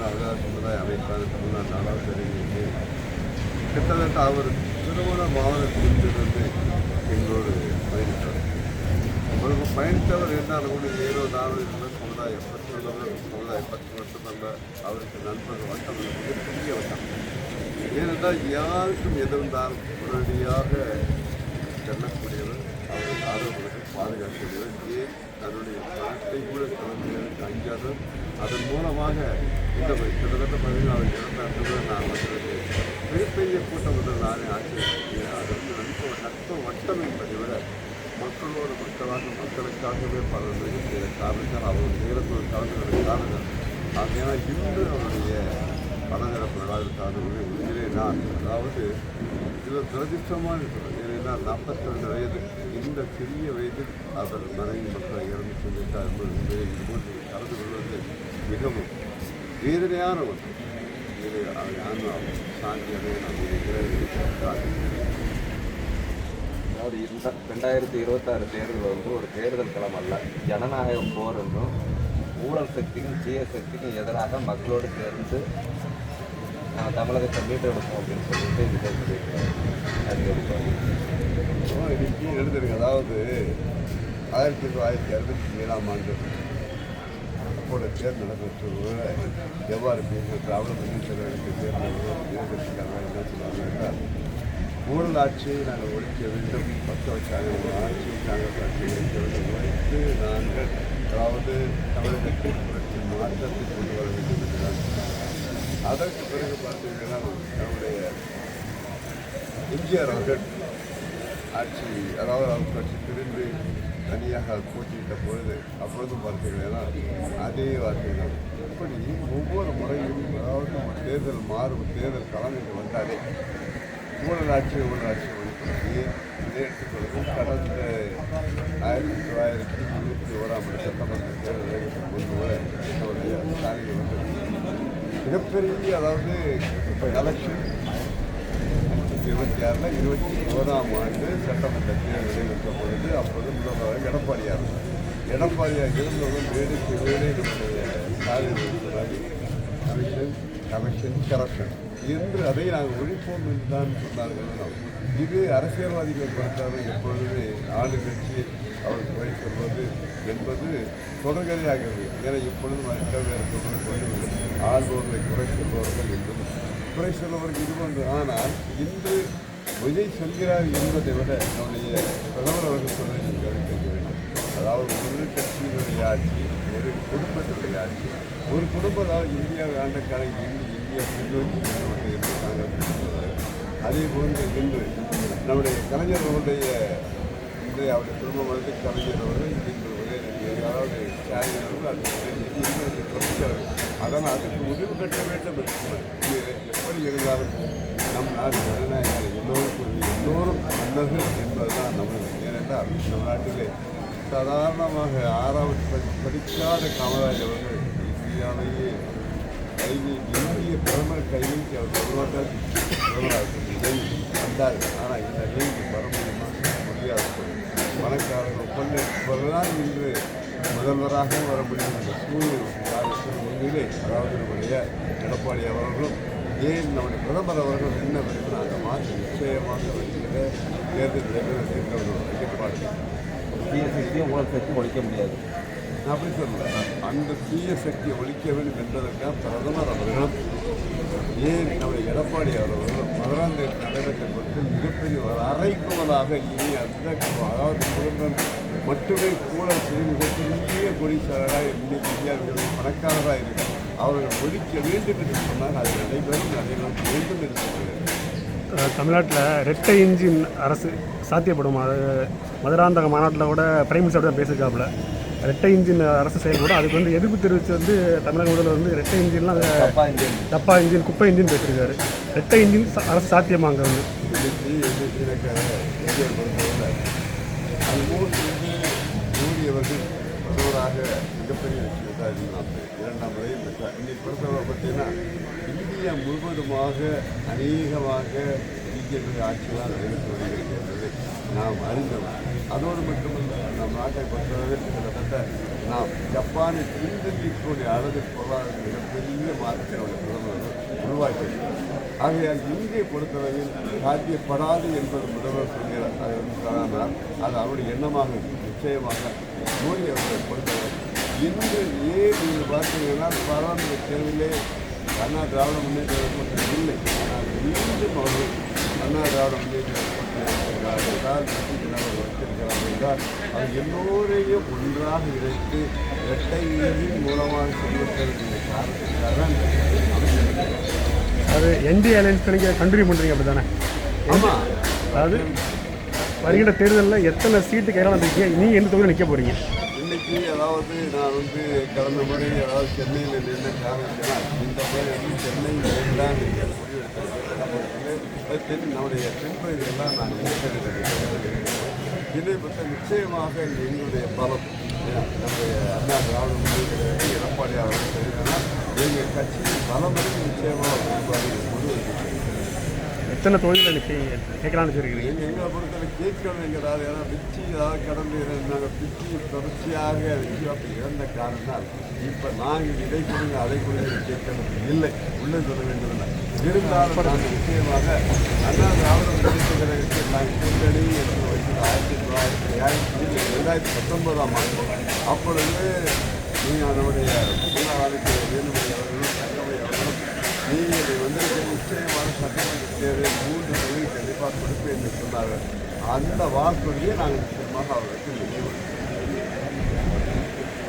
அகலார் சமுதாய அமைப்பான தமிழ்நாடு நாடாளுமன்ற தெரிவித்து கிட்டத்தட்ட அவர் திருமண மாவட்டத்திலிருந்து எங்களோடு பயணித்தார். அவருக்கு பயணித்தவர் என்றாலும் கூட ஏதோ நாடு சமுதாயம் பத்து மட்டுமல்ல, அவருக்கு நண்பர்கள் வட்டம் மிகப்பெரிய வட்டம். ஏனென்றால் யாருக்கும் எதிர்ந்தாலும் உடனடியாக செல்லக்கூடியவர், அவருக்கு ஆதரவுகளுக்கு பாதுகாக்கக்கூடியவர். ஏன் அதனுடைய நாட்டை கூட கலந்துகளுக்கு அஞ்சாதவர். அதன் மூலமாக இந்த கிட்டத்தட்ட 14 இறந்தார்கள். நான் வந்து மிகப்பெரிய கூட்டம் வந்து நானே ஆச்சரியப்படுகிறேன். அது வந்து நட்பு வட்டம் என்பதை விட மக்களோடு மக்களுக்காகவே பல செய்த காரணங்கள் அவருடைய நேரத்தோடு கலந்து காரணங்கள். ஆகையால் இன்று அவருடைய பலதரப்பு விழாவிற்கான உண்மையிலே நான் அதாவது இதில் துரதிர்ஷ்டமாக இருக்கிறது. ஏன்னா 42 வயது இந்த சிறிய வயதில் அவர் மனைவி மக்களை இறந்து சென்றிருக்கார் என்பது இதுபோன்று கலந்து கொள்வது மிகவும் வேதனையான ஒன்று. இது நான் சாந்தி அடைய நான் நினைக்கிறேன். அதாவது 2026 தேர்தல் வந்து ஒரு தேர்தல் களம் அல்ல, ஜனநாயக போர் என்றும் ஊழல் சக்திக்கும் தீய சக்திக்கும் எதிராக மக்களோடு சேர்ந்து தமிழகத்தை மீட்டெடுப்போம் அப்படின்னு சொல்லிட்டு விஜய் சொல்லியிருக்காரு. இன்னைக்கு எழுதுறீங்க. அதாவது 1967 ஆண்டு அப்போது தேர்தல் நடக்கிற எவ்வாறு பேசுகிற திராவிட முன்னேற்றத்திற்கு தேர்தல் என்ன சொல்லுவாங்க, ஊழல் ஆட்சியை நாங்கள் ஒழிக்க வேண்டும், பக்க வச்சாங்க ஆட்சியை காங்கிரஸ் ஆட்சியை ஒழிக்க வேண்டும், ஒழித்து நாங்கள் அதாவது தமிழகத்தில் புரட்சி மாற்றத்தை கொண்டு வர வேண்டும் என்றால் அதற்கு பிறகு பார்த்தீங்கன்னா நம்முடைய எம்ஜிஆர் அவர்கள் ஆட்சி அதாவது அவர் கட்சி பிரிந்து தனியாக போட்டியிட்ட பொழுது அப்பொழுதும் பார்த்தீங்கன்னா அதே வார்த்தை தான். இப்படி ஒவ்வொரு முறையும் அதாவது நம்ம தேர்தல் மாறும் தேர்தல் களம் வந்தாலே ஊழலாட்சி ஒழிப்பது இதை எடுத்துக்கொள்ளும். கடந்த 1991 சட்டமன்ற தேர்தல் முன்பு என்னுடைய ஸ்டாலின் வந்து மிகப்பெரிய அதாவது இப்போ எலெக்ஷன் 2026 21ஆம் ஆண்டு சட்டமன்ற தேர்தல் இருக்க பொழுது அப்போது முதல்வர் எடப்பாடியார் இருந்தவர்கள் வேலைக்கு வேலை நம்முடைய ஸ்டாலின் கமிஷன் என்று அதை நாங்கள் ஒழிப்போம் என்று தான் சொன்னார்கள். இது அரசியல்வாதிகளை பொறுத்தவரை எப்பொழுதுமே ஆளுங்கட்சி அவருக்கு குறை சொல்வது என்பது தொடர்கதையாகிறது. ஏன்னா எப்பொழுதும் வேறு கொண்டு ஆள்பவர்களை குறை சொல்பவர்கள் என்பது குறை சொல்பவர்கள் இது ஒன்று. ஆனால் இன்று விஜய் சொல்கிறார் என்பதை விட நம்முடைய பிரதமர் அவர்கள் சொல்வதை கவனிக்க வேண்டும். அதாவது ஒரு கட்சியினுடைய ஆட்சி, ஒரு குடும்பத்தினுடைய ஆட்சி, ஒரு குடும்பம் அதாவது இந்தியாவை ஆண்டக்கான இந்தியா பின்னோக்கி என்று காங்கிரஸ் சொல்வார்கள். அதே போன்று இன்று நம்முடைய கலைஞர் அவருடைய இன்றைய அவருடைய குடும்பம் வந்து கலைஞர் அவர்கள் இன்று அதாவது ஸ்டாலின் அவர்கள் அது பிரமிக்கிறார்கள். அதனால் அதுக்கு முடிவு கட்ட வேண்டும் எப்படி இருந்தாலும் நம் நாடு ஜனநாயகம் எல்லோரும் நல்லது என்பதுதான் நம்ம. ஏனென்றால் நம் நாட்டிலே சாதாரணமாக 6வது படிக்காத காமராஜ் அவர்கள் இந்தியாவையே இந்திய பிரதமர் கைநீட்டி அவர் சொல்வார்கள் பிரதமராக வந்தார். ஆனால் இந்த நிலைக்கு வர முடியாது. பணக்காரர்கள் கொள்ளதான் இன்று முதல்வராக வர முடியும் என்ற சூழ்நிலை உண்மையிலே அதாவது நம்முடைய எடப்பாடி அவர்களும் ஏன் நம்முடைய பிரதமர் அவர்கள் என்ன விரும்பினாங்க மாற்றி நிச்சயமாக வருகிற தேர்தல் நடைபெற ஐயப்பாடு தீய சக்தியும் ஊழல் சக்தியும் ஒழிக்க முடியாது. நான் அப்படி சொல்லலை. அந்த தீய சக்தியை ஒழிக்க வேண்டும் என்பதற்காக பிரதமர் அவர்களும் ஏன் நம்முடைய எடப்பாடி அவர்களும் 11ஆம் தேதி நடைபெற்ற பொறுத்து மிகப்பெரிய ஒரு அரைக்குமலாக இனி அந்த அதாவது குடும்பம் மட்டுமே ஊழல் செய்து மிகப்பெரிய கோடீஸ்வரராக இன்னைக்கு இந்தியாவில் பணக்காரராக இருக்கிறார். அவர்கள் ஒழிக்க வேண்டும் என்று சொன்னால் அது நடைபெற வேண்டும் என்று சொல்கிறார். தமிழ்நாட்டில் இரட்டை இன்ஜின் அரசு சாத்தியப்படும். அது மதுராந்தக மாநாட்டில் கூட பிரைம் மினிஸ்டர் தான் பேசியிருக்காப்புல. இரட்டை இன்ஜின் அரசு செயல்படும். அதுக்கு வந்து எதிர்ப்பு தெரிவித்து வந்து தமிழக முதல்வர் வந்து இரட்டை இன்ஜின்லாம் டப்பா இன்ஜின் குப்பை இன்ஜின் பேசியிருக்காரு. இரட்டை இன்ஜின் அரசு சாத்தியமாங்க வந்து அவர்கள் பிரதமராக மிகப்பெரிய விஷயத்தை அறிவினார். 2ஆம் முறை பெற்றார். இன்னைக்கு பொறுத்தவரை பார்த்தீங்கன்னா இந்தியா முழுவதுமாக அநேகமாக பிஜேபி ஆட்சியெல்லாம் நடைபெற்று வருகிறது என்பதை நாம் அறிந்தோம். அதோடு மட்டுமல்ல நம் நாட்டை பொறுத்தவரை கிட்டத்தட்ட நாம் ஜப்பானை பின்தங்கிக்கூடிய அளவில் பொருளாதார மிகப்பெரிய மாற்றத்தினுடைய பிரதமர் உருவாக்கியிருக்கிறார். ஆகையால் இங்கே பொறுத்தளவில் சாத்தியப்படாது என்பது முதல்வர் சொல்கிறார். அது ஆனால் அது அவருடைய எண்ணமாக இருக்கு. நிச்சயமாக மோடி அவர்களை பொறுத்தவரை இன்று ஏன் நீங்கள் பார்த்தீங்கன்னா பாராளுமன்ற தேர்தலே அண்ணா திராவிட முன்னேற்ற கழகம் இல்லை. ஆனால் மீண்டும் அவர்கள் அண்ணா திராவிட முன்னேற்ற வைத்திருக்கிறார் என்றால் அது எல்லோரையும் ஒன்றாக இணைத்து இரட்டை இயலின் மூலமாக செல்வதற்குரிய காரணத்திற்காக அது என்டி அலையன்ஸ்க்கு நீங்கள் கண்டினியூ பண்ணுறீங்க அப்படி தானே? ஆமாம். அதாவது வருகின்ற தேர்தலில் எத்தனை சீட்டு கையில் வந்துருக்கீங்க, நீங்கள் எந்த தொகுதியில் நிற்க போகிறீங்க? இன்னைக்கு அதாவது நான் கடந்த முறை சென்னையில் நின்ற காரணத்தினால் இந்த முறை சென்னை வேண்டாம் என்ற முடிவெடுத்திருக்கிறேன். நம்முடைய தென்பகுதியெல்லாம் நான் இதை பற்றி நிச்சயமாக எங்களுடைய பலம் நம்முடைய அண்ணா திராவிட முன்னேற்ற எடப்பாடி அவர்கள் தெரிவித்தால் எங்கள் கட்சியின் பலம் நிச்சயமாக எத்தனை தொகுதியில் கேட்கலான்னு சொல்லிக்கிறீங்க? எங்களை பொறுத்தவரை கேட்கணும் எங்கிறாரு. ஏன்னா வெற்றி ஏதாவது கடந்து நாங்கள் வெற்றி தொடர்ச்சியாக வெற்றி அப்படி இழந்த காரணத்தால் இப்போ நாங்கள் இதை கொடுங்க அதை கொடுங்க கேட்கறது இல்லை. உள்ளே சொல்ல வேண்டியதில்லை. இருந்தாலும் நாங்கள் நிச்சயமாக அண்ணா திராவிட முன்னேற்ற கழகத்தில் நாங்கள் கூட்டணி என்று வைத்தது 2019ஆம் ஆண்டு. அப்பொழுது நீங்கள் நம்முடைய முன்னாளுக்கு வேலுமணி அவர்களும் தங்கமணி அவர்களும் நீங்கள் வந்திருக்க நிச்சயமாக சட்டமன்ற தேர்தல் 3 தொகுதி கண்டிப்பாக கொடுப்பேன் என்று சொன்னார்கள். அந்த வாக்குறுதியை நாங்கள் நிச்சயமாக அவர்களுக்கு நினைவு